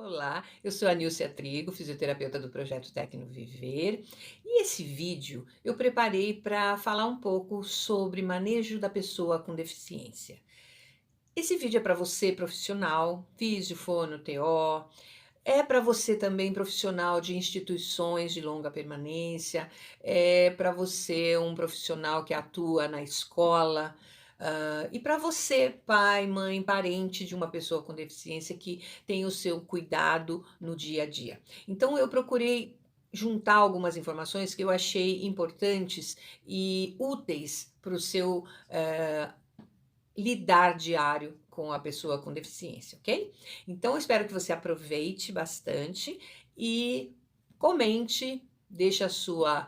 Olá, eu sou a Nilcia Trigo, fisioterapeuta do projeto Tecno Viver, e esse vídeo eu preparei para falar um pouco sobre manejo da pessoa com deficiência. Esse vídeo é para você profissional, físio, fono, TO, é para você também profissional de instituições de longa permanência, é para você um profissional que atua na escola, e para você, pai, mãe, parente de uma pessoa com deficiência que tem o seu cuidado no dia a dia. Então eu procurei juntar algumas informações que eu achei importantes e úteis para o seu, lidar diário com a pessoa com deficiência, ok? Então, eu espero que você aproveite bastante e comente, deixe a sua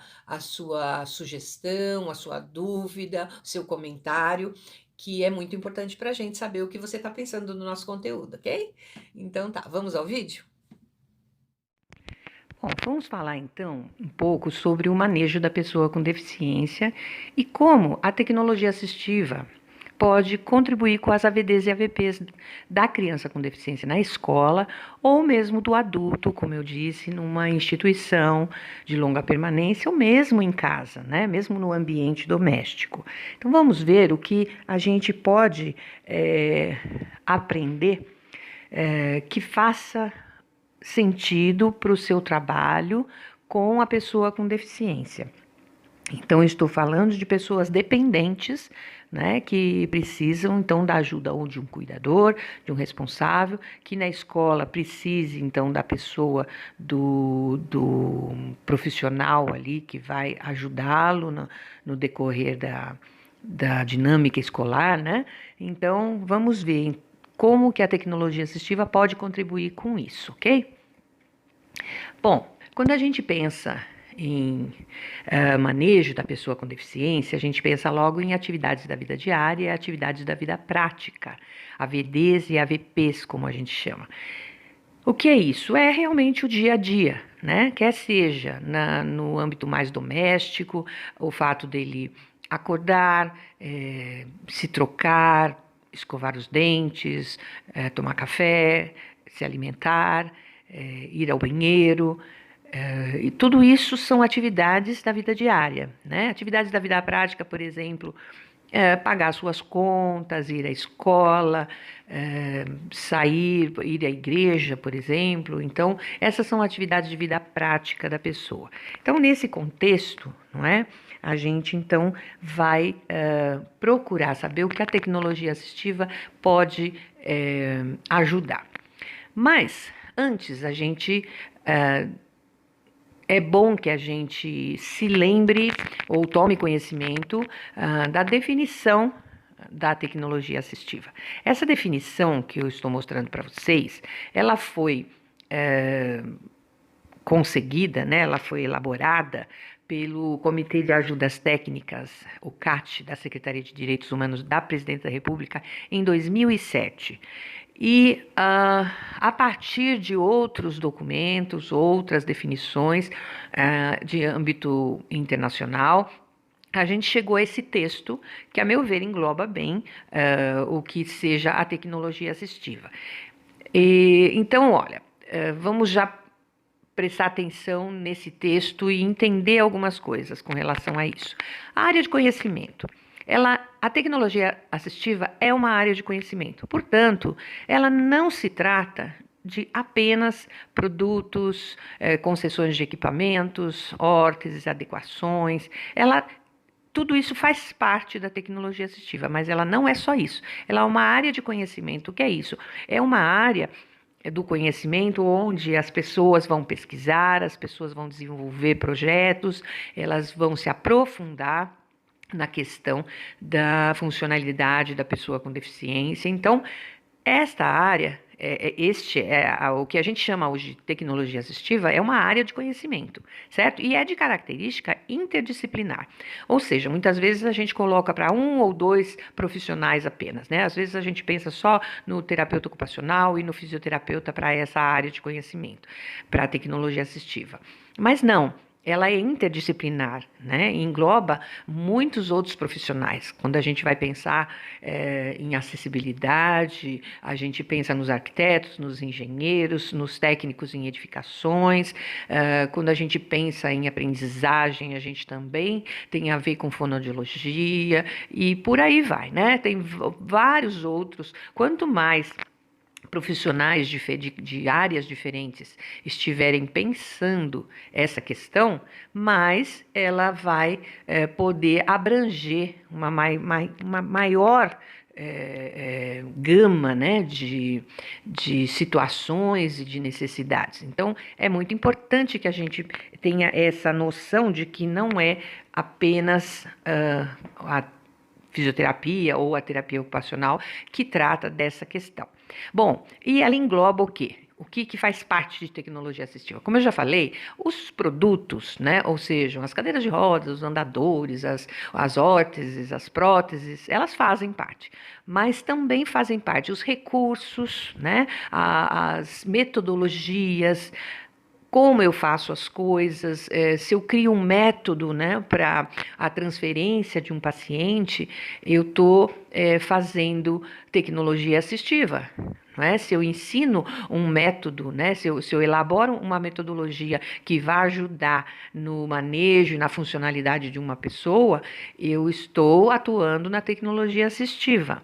sugestão, a sua dúvida, o seu comentário, que é muito importante para a gente saber o que você está pensando no nosso conteúdo, ok? Então tá, vamos ao vídeo? Bom, vamos falar então um pouco sobre o manejo da pessoa com deficiência e como a tecnologia assistiva pode contribuir com as AVDs e AVPs da criança com deficiência na escola ou mesmo do adulto, como eu disse, numa instituição de longa permanência ou mesmo em casa, né? Mesmo no ambiente doméstico. Então vamos ver o que a gente pode aprender que faça sentido para o seu trabalho com a pessoa com deficiência. Então, estou falando de pessoas dependentes, né, que precisam, então, da ajuda ou de um cuidador, de um responsável, que na escola precise, então, da pessoa, do profissional ali que vai ajudá-lo no decorrer da dinâmica escolar, né? Então, vamos ver como que a tecnologia assistiva pode contribuir com isso, ok? Bom, quando a gente pensa em manejo da pessoa com deficiência, a gente pensa logo em atividades da vida diária e atividades da vida prática, AVDs e AVPs, como a gente chama. O que é isso? É realmente o dia a dia, né? Quer seja no âmbito mais doméstico, o fato dele acordar, se trocar, escovar os dentes, tomar café, se alimentar, ir ao banheiro. E tudo isso são atividades da vida diária, né? Atividades da vida prática, por exemplo, pagar suas contas, ir à escola, sair, ir à igreja, por exemplo. Então, essas são atividades de vida prática da pessoa. Então, nesse contexto, não é? A gente então vai procurar saber o que a tecnologia assistiva pode ajudar. Mas antes a gente é bom que a gente se lembre ou tome conhecimento da definição da tecnologia assistiva. Essa definição que eu estou mostrando para vocês, ela foi conseguida, né? Ela foi elaborada pelo Comitê de Ajudas Técnicas, o CAT, da Secretaria de Direitos Humanos da Presidência da República, em 2007. E a partir de outros documentos, outras definições de âmbito internacional, a gente chegou a esse texto, que, a meu ver, engloba bem o que seja a tecnologia assistiva. Então, olha, vamos já prestar atenção nesse texto e entender algumas coisas com relação a isso. A área de conhecimento. A tecnologia assistiva é uma área de conhecimento, portanto, ela não se trata de apenas produtos, concessões de equipamentos, órteses, adequações. Tudo isso faz parte da tecnologia assistiva, mas ela não é só isso. Ela é uma área de conhecimento. O que é isso? É uma área do conhecimento onde as pessoas vão pesquisar, as pessoas vão desenvolver projetos, elas vão se aprofundar na questão da funcionalidade da pessoa com deficiência. Então, esta área, o que a gente chama hoje de tecnologia assistiva, é uma área de conhecimento, certo? E é de característica interdisciplinar. Ou seja, muitas vezes a gente coloca para um ou dois profissionais apenas, né? Às vezes a gente pensa só no terapeuta ocupacional e no fisioterapeuta para essa área de conhecimento, para a tecnologia assistiva. Mas não. ela é interdisciplinar, né? Engloba muitos outros profissionais. Quando a gente vai pensar em acessibilidade, a gente pensa nos arquitetos, nos engenheiros, nos técnicos em edificações. Quando a gente pensa em aprendizagem, a gente também tem a ver com fonoaudiologia e por aí vai, né? Tem vários outros. Quanto mais profissionais de áreas diferentes estiverem pensando essa questão, mais ela vai poder abranger uma maior gama, né, de situações e de necessidades. Então, é muito importante que a gente tenha essa noção de que não é apenas a fisioterapia ou a terapia ocupacional que trata dessa questão. Bom, e ela engloba o quê? O que faz parte de tecnologia assistiva? Como eu já falei, os produtos, né, ou seja, as cadeiras de rodas, os andadores, as órteses, as próteses, elas fazem parte. Mas também fazem parte os recursos, né, as metodologias, como eu faço as coisas, se eu crio um método, né, para a transferência de um paciente, eu estou fazendo tecnologia assistiva. Não é? Se eu ensino um método, né, se eu elaboro uma metodologia que vai ajudar no manejo e na funcionalidade de uma pessoa, eu estou atuando na tecnologia assistiva.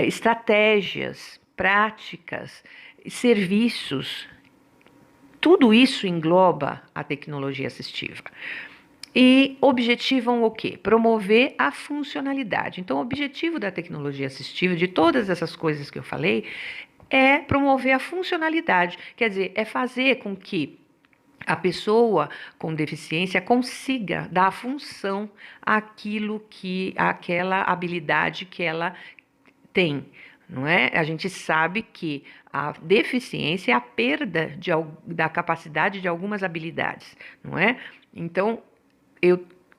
Estratégias, práticas, serviços, tudo isso engloba a tecnologia assistiva. E objetivam o quê? Promover a funcionalidade. Então, o objetivo da tecnologia assistiva, de todas essas coisas que eu falei, é promover a funcionalidade. Quer dizer, é fazer com que a pessoa com deficiência consiga dar função àquilo que, àquela habilidade que ela tem. Não é? A gente sabe que a deficiência é a perda da capacidade de algumas habilidades, não é? Então,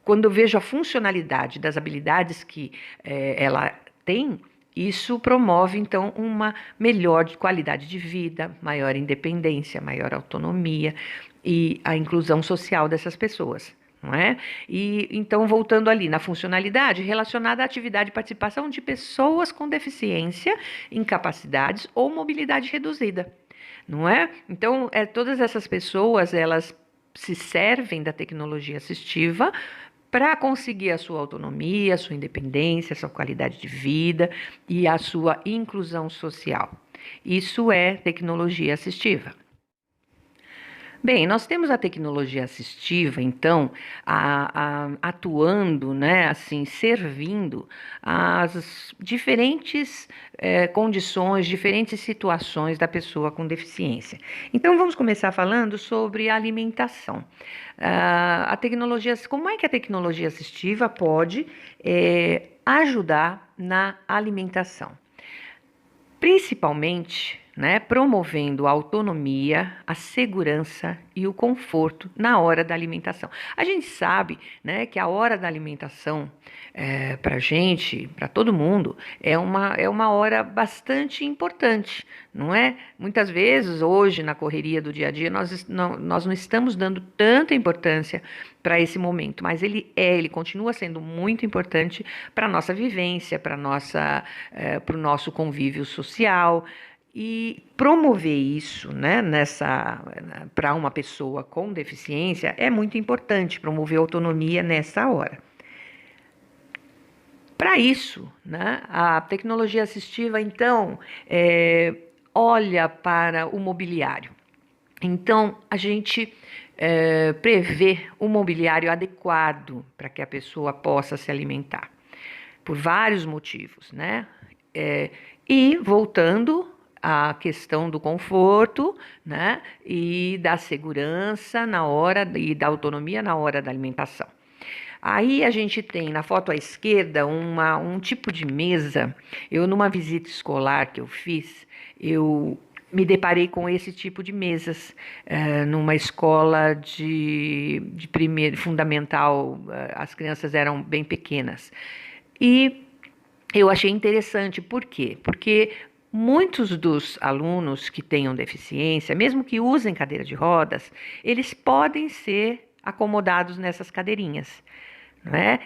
quando eu vejo a funcionalidade das habilidades que ela tem, isso promove, então, uma melhor qualidade de vida, maior independência, maior autonomia e a inclusão social dessas pessoas. Não é? E então, voltando ali na funcionalidade relacionada à atividade e participação de pessoas com deficiência, incapacidades ou mobilidade reduzida, não é? Então, todas essas pessoas, elas se servem da tecnologia assistiva para conseguir a sua autonomia, a sua independência, a sua qualidade de vida e a sua inclusão social. Isso é tecnologia assistiva. Bem, nós temos a tecnologia assistiva, então, atuando, né, assim, servindo às diferentes condições, diferentes situações da pessoa com deficiência. Então, vamos começar falando sobre a alimentação. Como é que a tecnologia assistiva pode ajudar na alimentação? Principalmente, né, promovendo a autonomia, a segurança e o conforto na hora da alimentação. A gente sabe, né, que a hora da alimentação, para a gente, para todo mundo, é uma hora bastante importante, não é? Muitas vezes, hoje, na correria do dia a dia, nós não estamos dando tanta importância para esse momento, mas ele continua sendo muito importante para a nossa vivência, para o nosso convívio social. E promover isso, né, para uma pessoa com deficiência é muito importante, promover autonomia nessa hora. Para isso, né, a tecnologia assistiva, então, olha para o mobiliário. Então, a gente prevê o mobiliário adequado para que a pessoa possa se alimentar, por vários motivos, né? E voltando a questão do conforto, né, e da segurança na hora e da autonomia na hora da alimentação. Aí a gente tem na foto à esquerda um tipo de mesa. Eu, numa visita escolar que eu fiz, eu me deparei com esse tipo de mesas numa escola de primeiro fundamental. As crianças eram bem pequenas. E eu achei interessante, por quê? Porque muitos dos alunos que tenham deficiência, mesmo que usem cadeira de rodas, eles podem ser acomodados nessas cadeirinhas. Não é?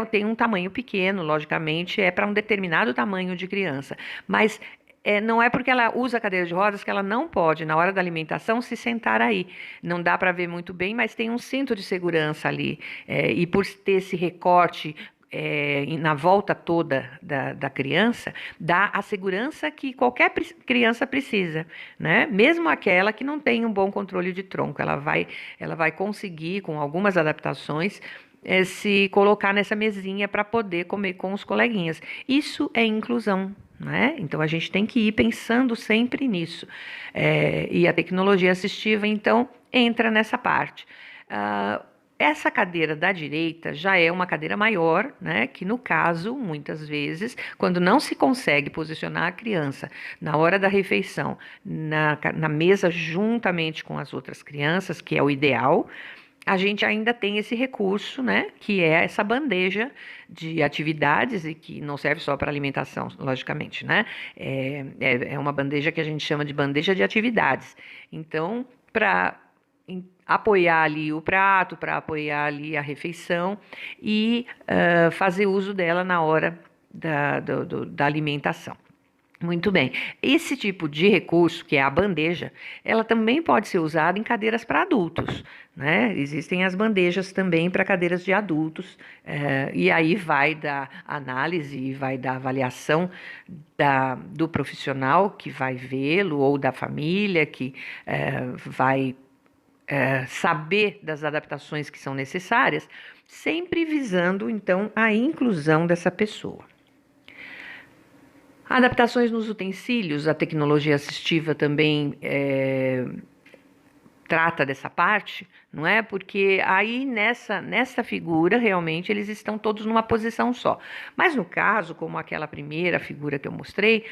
Tem um tamanho pequeno, logicamente, é para um determinado tamanho de criança. Mas não é porque ela usa cadeira de rodas que ela não pode, na hora da alimentação, se sentar aí. Não dá para ver muito bem, mas tem um cinto de segurança ali. E por ter esse recorte na volta toda da criança, dá a segurança que qualquer criança precisa, né? Mesmo aquela que não tem um bom controle de tronco, ela vai conseguir, com algumas adaptações, se colocar nessa mesinha para poder comer com os coleguinhas. Isso é inclusão, né? Então a gente tem que ir pensando sempre nisso. E a tecnologia assistiva, então, entra nessa parte. Essa cadeira da direita já é uma cadeira maior, né? Que no caso, muitas vezes, quando não se consegue posicionar a criança na hora da refeição na mesa juntamente com as outras crianças, que é o ideal, a gente ainda tem esse recurso, né, que é essa bandeja atividades e que não serve só para alimentação, logicamente, né? É uma bandeja que a gente chama de bandeja de atividades. Então, para apoiar ali o prato, para apoiar ali a refeição e fazer uso dela na hora da alimentação. Muito bem. Esse tipo de recurso, que é a bandeja, ela também pode ser usada em cadeiras para adultos, né? Existem as bandejas também para cadeiras de adultos, e aí vai da análise e vai da avaliação do profissional que vai vê-lo ou da família que vai saber das adaptações que são necessárias, sempre visando, então, a inclusão dessa pessoa. Adaptações nos utensílios, a tecnologia assistiva também trata dessa parte, não é? Porque aí nessa figura, realmente, eles estão todos numa posição só. Mas no caso, como aquela primeira figura que eu mostrei,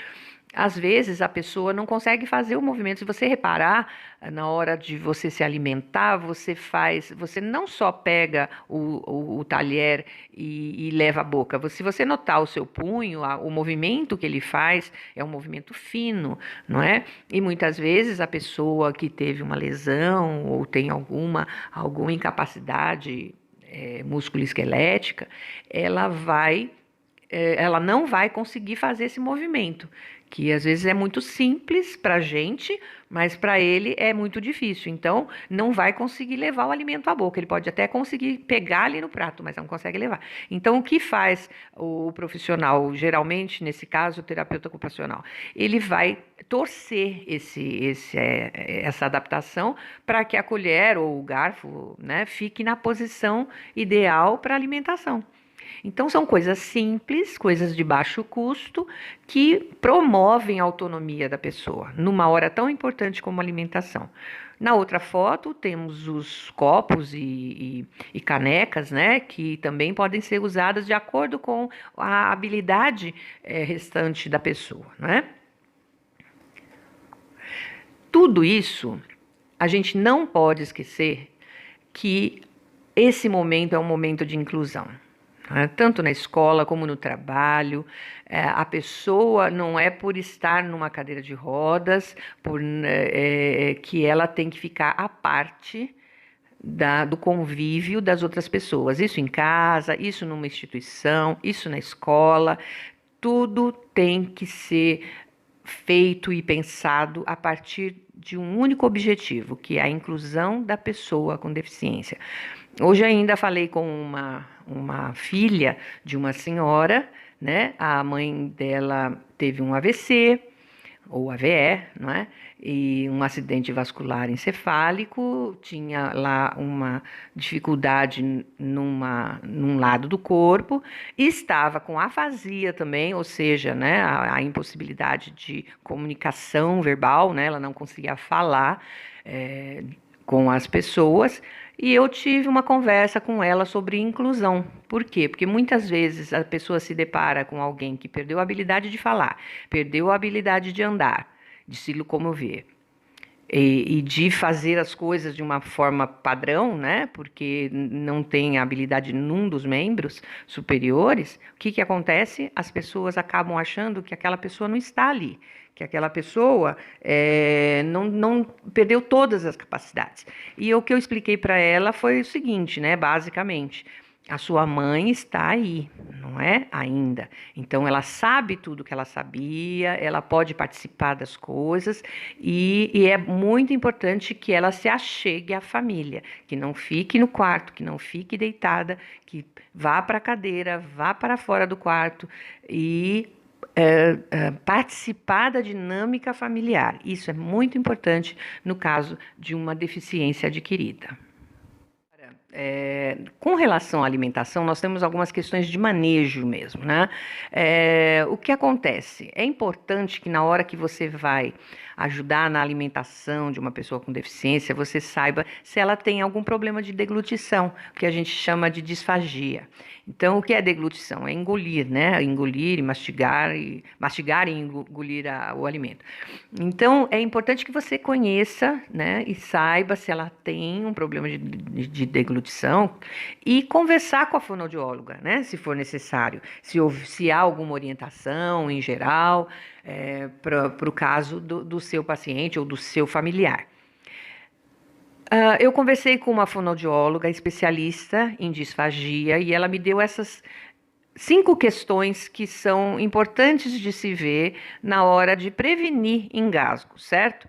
às vezes a pessoa não consegue fazer o movimento. Se você reparar, na hora de você se alimentar, você não só pega o talher e leva à boca. Se você notar o seu punho, o movimento que ele faz é um movimento fino, não é? E muitas vezes a pessoa que teve uma lesão ou tem alguma incapacidade musculoesquelética, ela não vai conseguir fazer esse movimento, que às vezes é muito simples para a gente, mas para ele é muito difícil. Então, não vai conseguir levar o alimento à boca. Ele pode até conseguir pegar ali no prato, mas não consegue levar. Então, o que faz o profissional, geralmente, nesse caso, o terapeuta ocupacional? Ele vai torcer essa adaptação para que a colher ou o garfo, né, fique na posição ideal para a alimentação. Então, são coisas simples, coisas de baixo custo, que promovem a autonomia da pessoa, numa hora tão importante como a alimentação. Na outra foto, temos os copos e canecas, né, que também podem ser usadas de acordo com a habilidade restante da pessoa, né? Tudo isso, a gente não pode esquecer que esse momento é um momento de inclusão. Tanto na escola como no trabalho, a pessoa não é por estar numa cadeira de rodas que ela tem que ficar à parte do convívio das outras pessoas. Isso em casa, isso numa instituição, isso na escola, tudo tem que ser feito e pensado a partir de um único objetivo, que é a inclusão da pessoa com deficiência. Hoje ainda falei com uma filha de uma senhora, né? A mãe dela teve um AVC, ou AVE, não é? E um acidente vascular encefálico, tinha lá uma dificuldade num lado do corpo, e estava com afasia também, ou seja, né, a impossibilidade de comunicação verbal, né? Ela não conseguia falar com as pessoas. E eu tive uma conversa com ela sobre inclusão. Por quê? Porque muitas vezes a pessoa se depara com alguém que perdeu a habilidade de falar, perdeu a habilidade de andar, de se locomover. e de fazer as coisas de uma forma padrão, né? Porque não tem habilidade num dos membros superiores, o que que acontece? As pessoas acabam achando que aquela pessoa não está ali, que aquela pessoa não perdeu todas as capacidades. E o que eu expliquei para ela foi o seguinte, né? Basicamente, a sua mãe está aí, não é? Ainda. Então, ela sabe tudo que ela sabia, ela pode participar das coisas e é muito importante que ela se achegue à família, que não fique no quarto, que não fique deitada, que vá para a cadeira, vá para fora do quarto e participar da dinâmica familiar. Isso é muito importante no caso de uma deficiência adquirida. Com relação à alimentação, nós temos algumas questões de manejo mesmo, né? O que acontece? É importante que na hora que você vai ajudar na alimentação de uma pessoa com deficiência, você saiba se ela tem algum problema de deglutição, que a gente chama de disfagia. Então, o que é deglutição? É engolir, né? Engolir mastigar e engolir o alimento. Então, é importante que você conheça, né, e saiba se ela tem um problema de deglutição e conversar com a fonoaudióloga, né, se for necessário, se há alguma orientação em geral para o caso do seu paciente ou do seu familiar. Eu conversei com uma fonoaudióloga especialista em disfagia e ela me deu essas 5 questões que são importantes de se ver na hora de prevenir engasgo, certo?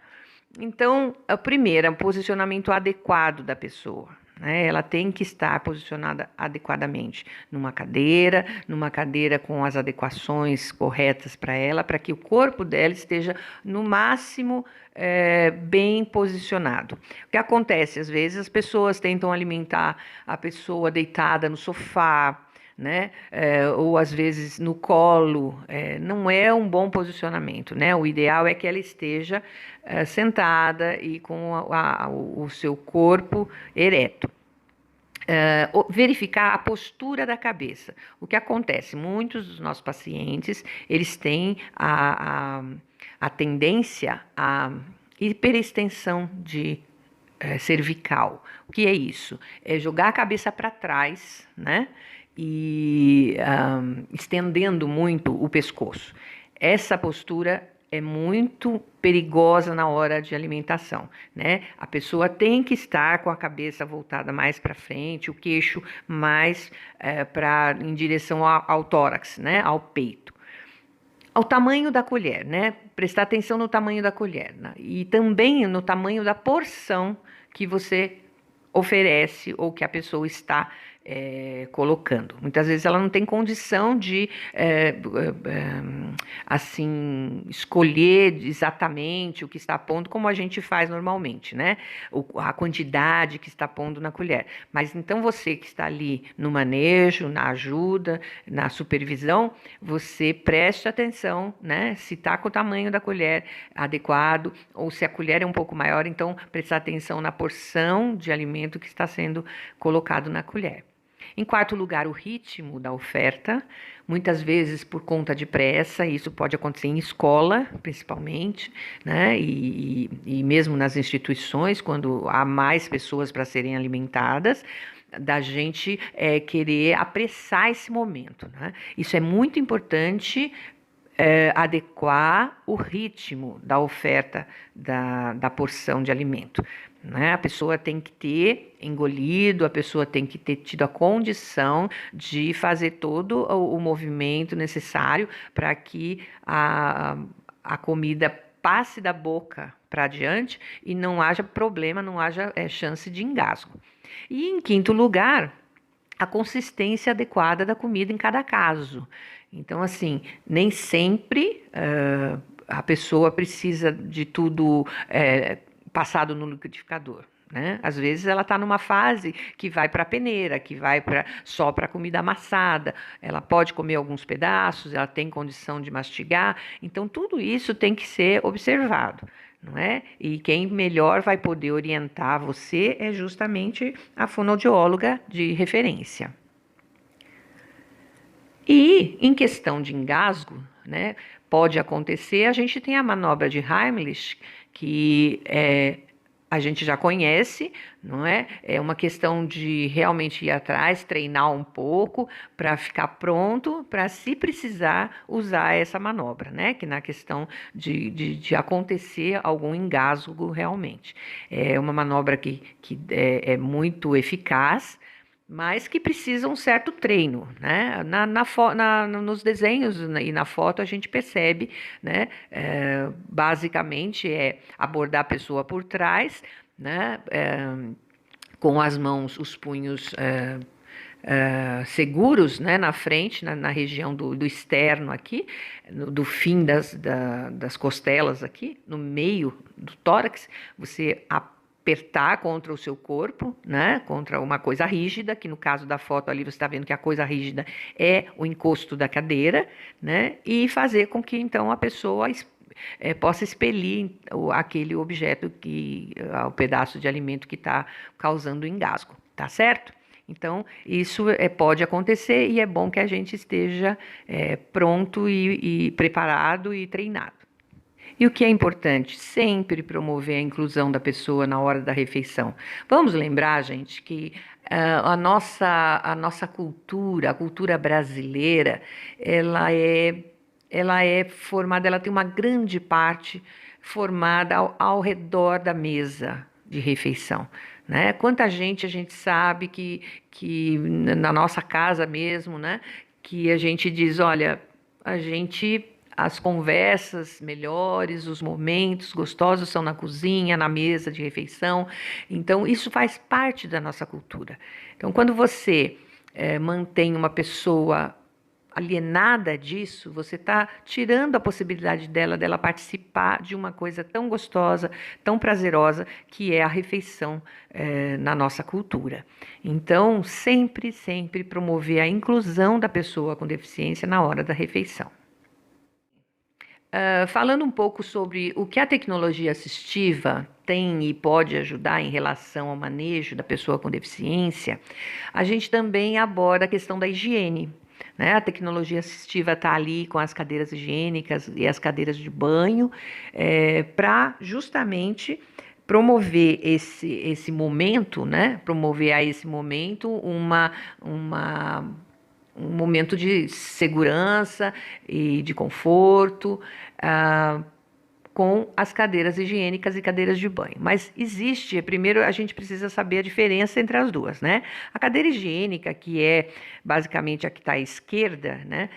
Então, a primeira, o posicionamento adequado da pessoa, né? Ela tem que estar posicionada adequadamente numa cadeira com as adequações corretas para ela, para que o corpo dela esteja no máximo bem posicionado. O que acontece? Às vezes as pessoas tentam alimentar a pessoa deitada no sofá, né? Ou às vezes no colo, não é um bom posicionamento, né? O ideal é que ela esteja sentada e com o seu corpo ereto. Verificar a postura da cabeça. O que acontece? Muitos dos nossos pacientes, eles têm a tendência à hiperextensão de cervical. O que é isso? É jogar a cabeça para trás, né? E estendendo muito o pescoço. Essa postura é muito perigosa na hora de alimentação, né? A pessoa tem que estar com a cabeça voltada mais para frente, o queixo mais em direção ao tórax, né? Ao peito. Ao tamanho da colher, né? Prestar atenção no tamanho da colher, né? E também no tamanho da porção que você oferece ou que a pessoa está colocando. Muitas vezes ela não tem condição de assim escolher exatamente o que está pondo, como a gente faz normalmente, né? A quantidade que está pondo na colher. Mas então você que está ali no manejo, na ajuda, na supervisão, você preste atenção, né? Se está com o tamanho da colher adequado ou se a colher é um pouco maior, então prestar atenção na porção de alimento que está sendo colocado na colher. Em quarto lugar, o ritmo da oferta, muitas vezes por conta de pressa, isso pode acontecer em escola, principalmente, né? E mesmo nas instituições, quando há mais pessoas para serem alimentadas, da gente querer apressar esse momento, né? Isso é muito importante. Adequar o ritmo da oferta da porção de alimento, né? A pessoa tem que ter engolido, a pessoa tem que ter tido a condição de fazer todo o movimento necessário para que a comida passe da boca para adiante e não haja problema, não haja chance de engasgo. E em quinto lugar, a consistência adequada da comida em cada caso. Então, assim, nem sempre a pessoa precisa de tudo passado no liquidificador, né? Às vezes ela está numa fase que vai para a peneira, que vai só para comida amassada, ela pode comer alguns pedaços, ela tem condição de mastigar, então tudo isso tem que ser observado, não é? E quem melhor vai poder orientar você é justamente a fonoaudióloga de referência. E em questão de engasgo, né, pode acontecer, a gente tem a manobra de Heimlich, que a gente já conhece, não é? É uma questão de realmente ir atrás, treinar um pouco para ficar pronto para, se precisar, usar essa manobra, né? Que na questão de acontecer algum engasgo realmente. É uma manobra que é muito eficaz, mas que precisa um certo treino, né? Nos desenhos e na foto a gente percebe, né? Basicamente é abordar a pessoa por trás, né? Com as mãos, os punhos seguros, né? Na frente, na região do externo aqui, do fim das costelas aqui, no meio do tórax, você apertar contra o seu corpo, né, contra uma coisa rígida, que no caso da foto ali você está vendo que a coisa rígida é o encosto da cadeira, né, e fazer com que então a pessoa possa expelir aquele objeto, o pedaço de alimento que está causando engasgo, tá certo? Então, isso pode acontecer e é bom que a gente esteja pronto e preparado e treinado. E o que é importante? Sempre promover a inclusão da pessoa na hora da refeição. Vamos lembrar, gente, que a nossa cultura, a cultura brasileira, ela é formada, ela tem uma grande parte formada ao redor da mesa de refeição. Né? Quanta gente a gente sabe que na nossa casa mesmo, né? Que a gente diz, olha, as conversas melhores, os momentos gostosos são na cozinha, na mesa de refeição. Então, isso faz parte da nossa cultura. Então, quando você mantém uma pessoa alienada disso, você está tirando a possibilidade dela participar de uma coisa tão gostosa, tão prazerosa, que é a refeição na nossa cultura. Então, sempre, sempre promover a inclusão da pessoa com deficiência na hora da refeição. Falando um pouco sobre o que a tecnologia assistiva tem e pode ajudar em relação ao manejo da pessoa com deficiência, a gente também aborda a questão da higiene. Né? A tecnologia assistiva está ali com as cadeiras higiênicas e as cadeiras de banho, para justamente promover esse momento, né? Promover a esse momento um momento de segurança e de conforto, com as cadeiras higiênicas e cadeiras de banho. Mas primeiro a gente precisa saber a diferença entre as duas, né? A cadeira higiênica, que é basicamente a que está à esquerda, né?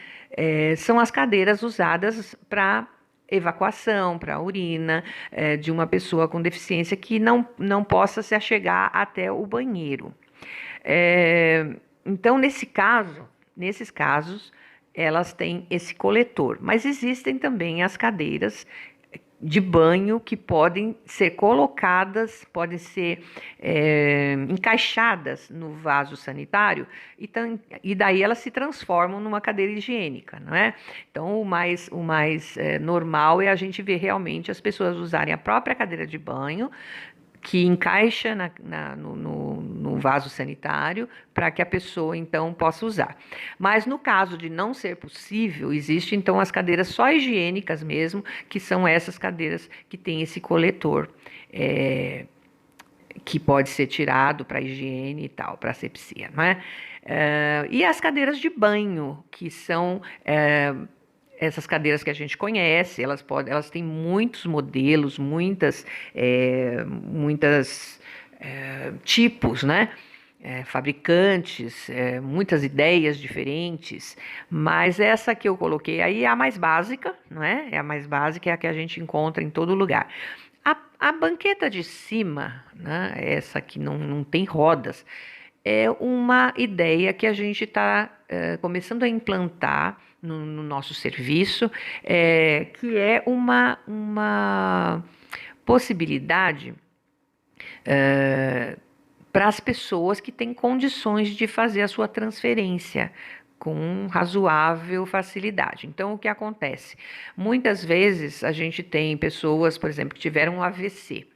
São as cadeiras usadas para evacuação, para urina, de uma pessoa com deficiência que não possa se achegar até o banheiro. Então, nesses casos, elas têm esse coletor, mas existem também as cadeiras de banho que podem ser colocadas, podem ser encaixadas no vaso sanitário e daí elas se transformam numa cadeira higiênica, não é? Então, o mais normal é a gente ver realmente as pessoas usarem a própria cadeira de banho, que encaixa no vaso sanitário para que a pessoa, então, possa usar. Mas, no caso de não ser possível, existe, então, as cadeiras só higiênicas mesmo, que são essas cadeiras que têm esse coletor, que pode ser tirado para higiene e tal, para asepsia, não é? E as cadeiras de banho, que são essas cadeiras que a gente conhece, elas têm muitos modelos, muitas tipos, né? Fabricantes, muitas ideias diferentes, mas essa que eu coloquei aí é a mais básica, não é? É a mais básica, é a que a gente encontra em todo lugar. A banqueta de cima, né? Essa que não tem rodas, é uma ideia que a gente está começando a implantar no nosso serviço, que é uma possibilidade para as pessoas que têm condições de fazer a sua transferência com razoável facilidade. Então, o que acontece? Muitas vezes a gente tem pessoas, por exemplo, que tiveram um AVC.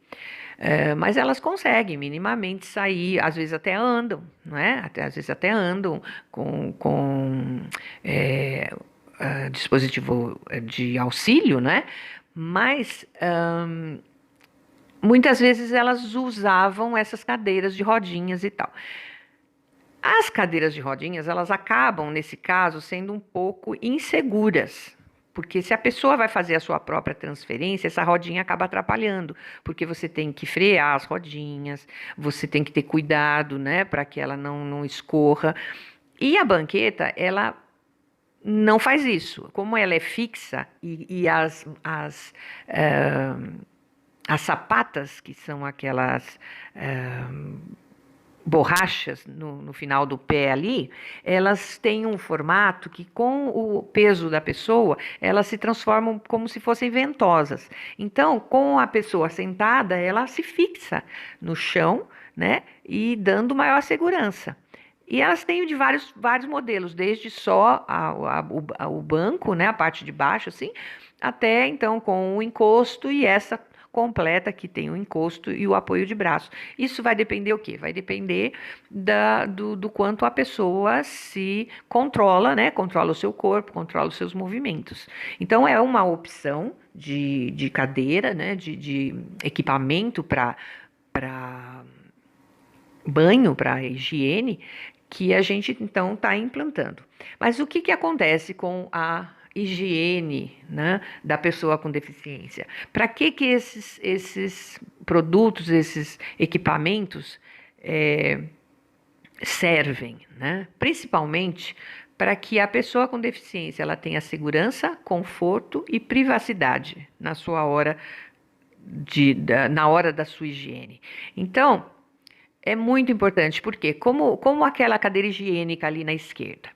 Mas elas conseguem minimamente sair, às vezes até andam, não é? Às vezes até andam com dispositivo de auxílio, né? Mas muitas vezes elas usavam essas cadeiras de rodinhas e tal. As cadeiras de rodinhas, elas acabam, nesse caso, sendo um pouco inseguras. Porque se a pessoa vai fazer a sua própria transferência, essa rodinha acaba atrapalhando, porque você tem que frear as rodinhas, você tem que ter cuidado, né, para que ela não escorra. E a banqueta, ela não faz isso. Como ela é fixa e as sapatas, que são aquelas borrachas no final do pé ali, elas têm um formato que, com o peso da pessoa, elas se transformam como se fossem ventosas. Então, com a pessoa sentada, ela se fixa no chão, né, e dando maior segurança. E elas têm de vários modelos, desde só o banco, né, a parte de baixo, assim, até então com o encosto e essa completa que tem o encosto e o apoio de braço. Isso vai depender o quê? Vai depender do quanto a pessoa se controla, né? Controla o seu corpo, controla os seus movimentos. Então, é uma opção de cadeira, né? De equipamento para banho, para higiene, que a gente então está implantando. Mas o que acontece com a higiene, né, da pessoa com deficiência? Para que esses produtos, esses equipamentos servem, né? Principalmente para que a pessoa com deficiência ela tenha segurança, conforto e privacidade na sua hora na hora da sua higiene. Então, é muito importante, porque como aquela cadeira higiênica ali na esquerda,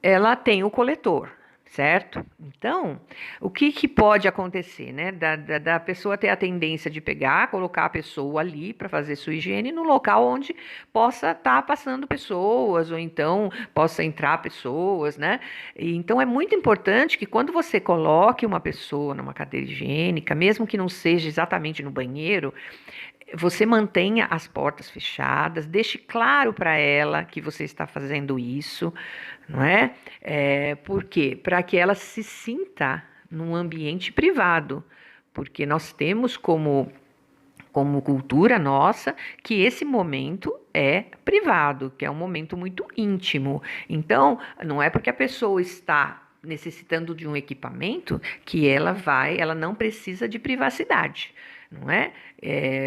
ela tem o coletor, certo? Então, o que pode acontecer, né? Da pessoa ter a tendência de pegar, colocar a pessoa ali para fazer sua higiene no local onde possa estar passando pessoas, ou então possa entrar pessoas, né? Então, é muito importante que quando você coloque uma pessoa numa cadeira higiênica, mesmo que não seja exatamente no banheiro, você mantenha as portas fechadas, deixe claro para ela que você está fazendo isso, não é? Por quê? Para que ela se sinta num ambiente privado, porque nós temos como cultura nossa que esse momento é privado, que é um momento muito íntimo. Então, não é porque a pessoa está necessitando de um equipamento que ela não precisa de privacidade. Não é?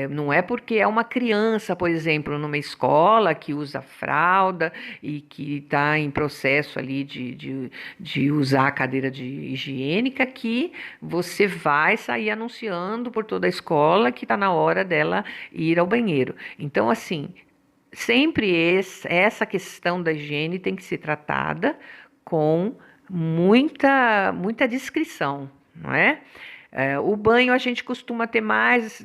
Não é porque é uma criança, por exemplo, numa escola que usa fralda e que está em processo ali de usar a cadeira de higiênica que você vai sair anunciando por toda a escola que está na hora dela ir ao banheiro. Então, assim, sempre essa questão da higiene tem que ser tratada com muita discrição, não é? O banho a gente costuma ter mais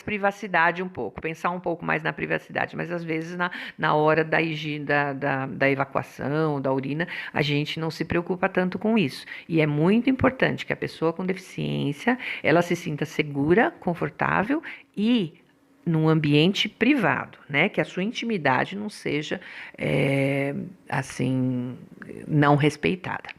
privacidade um pouco, pensar um pouco mais na privacidade, mas às vezes na hora da higiene, da evacuação, da urina, a gente não se preocupa tanto com isso. E é muito importante que a pessoa com deficiência, ela se sinta segura, confortável e num ambiente privado, né? Que a sua intimidade não seja, assim, não respeitada.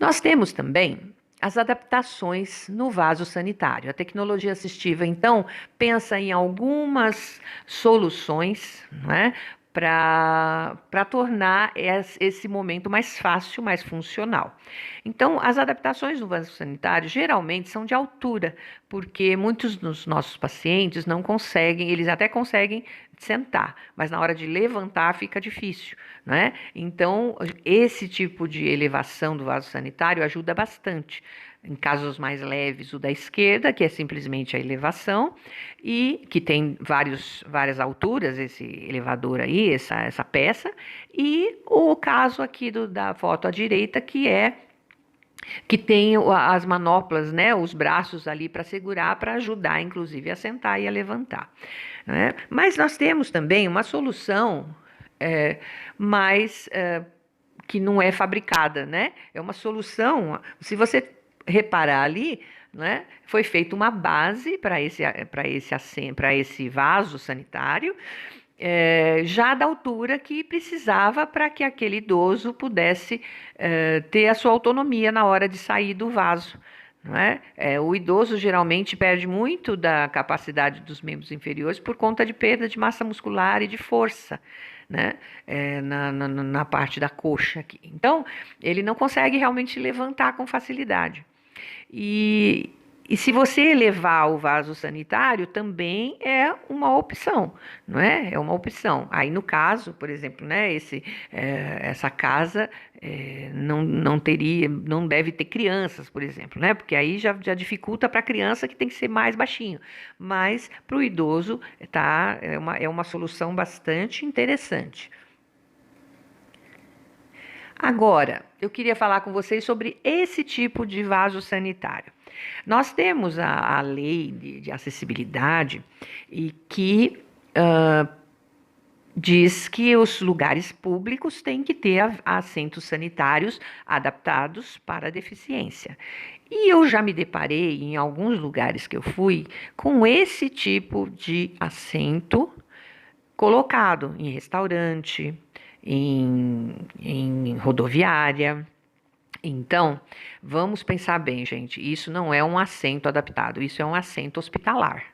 Nós temos também as adaptações no vaso sanitário. A tecnologia assistiva, então, pensa em algumas soluções, né, para tornar esse momento mais fácil, mais funcional. Então, as adaptações no vaso sanitário geralmente são de altura, porque muitos dos nossos pacientes não conseguem, eles até conseguem sentar, mas na hora de levantar fica difícil, né? Então, esse tipo de elevação do vaso sanitário ajuda bastante. Em casos mais leves, o da esquerda, que é simplesmente a elevação, e que tem várias alturas, esse elevador aí, essa peça, e o caso aqui da foto à direita, que tem as manoplas, né, os braços ali para segurar, para ajudar, inclusive, a sentar e a levantar, né? Mas nós temos também uma solução mais que não é fabricada, né? É uma solução, se você reparar ali, né, foi feita uma base para esse vaso sanitário, já da altura que precisava para que aquele idoso pudesse ter a sua autonomia na hora de sair do vaso, não é? O idoso geralmente perde muito da capacidade dos membros inferiores por conta de perda de massa muscular e de força, né? Na parte da coxa aqui. Então, ele não consegue realmente levantar com facilidade. E, e se você elevar o vaso sanitário, também é uma opção, não é? É uma opção. Aí, no caso, por exemplo, né, essa casa não deve ter crianças, por exemplo, né? Porque aí já dificulta para a criança que tem que ser mais baixinho. Mas para o idoso é uma solução bastante interessante. Agora, eu queria falar com vocês sobre esse tipo de vaso sanitário. Nós temos a lei de acessibilidade e que diz que os lugares públicos têm que ter assentos sanitários adaptados para a deficiência. E eu já me deparei em alguns lugares que eu fui com esse tipo de assento colocado em restaurante, em rodoviária. Então, vamos pensar bem, gente. Isso não é um assento adaptado, isso é um assento hospitalar.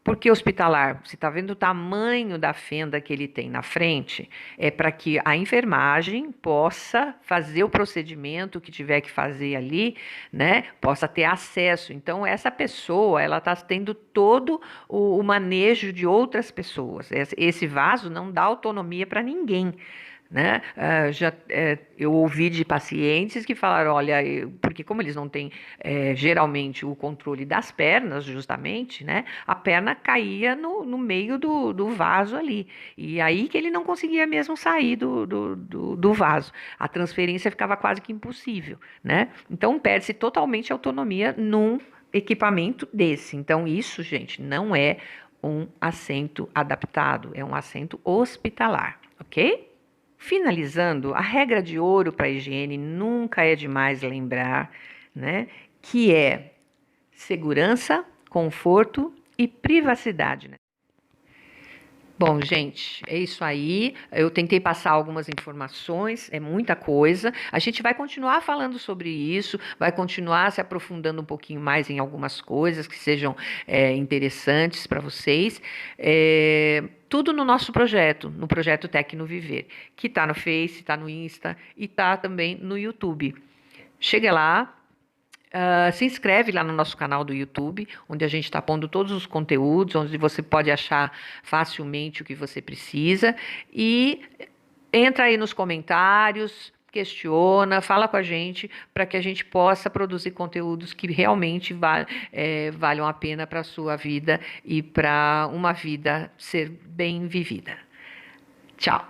Por que hospitalar? Você está vendo o tamanho da fenda que ele tem na frente? É para que a enfermagem possa fazer o procedimento que tiver que fazer ali, né? Possa ter acesso. Então, essa pessoa, ela está tendo todo o manejo de outras pessoas. Esse vaso não dá autonomia para ninguém. Né? Eu ouvi de pacientes que falaram, olha, porque como eles não têm geralmente o controle das pernas, justamente, né? A perna caía no meio do vaso ali, e aí que ele não conseguia mesmo sair do vaso, a transferência ficava quase que impossível, né? Então perde-se totalmente a autonomia num equipamento desse. Então isso, gente, não é um assento adaptado, é um assento hospitalar, ok? Finalizando, a regra de ouro para a higiene nunca é demais lembrar, né, que é segurança, conforto e privacidade, né? Bom, gente, é isso aí. Eu tentei passar algumas informações, é muita coisa. A gente vai continuar falando sobre isso, vai continuar se aprofundando um pouquinho mais em algumas coisas que sejam interessantes para vocês. Tudo no nosso projeto, no projeto Tecno Viver, que está no Face, está no Insta e está também no YouTube. Chega lá. Se inscreve lá no nosso canal do YouTube, onde a gente está pondo todos os conteúdos, onde você pode achar facilmente o que você precisa. E entra aí nos comentários, questiona, fala com a gente, para que a gente possa produzir conteúdos que realmente valham a pena para a sua vida e para uma vida ser bem vivida. Tchau!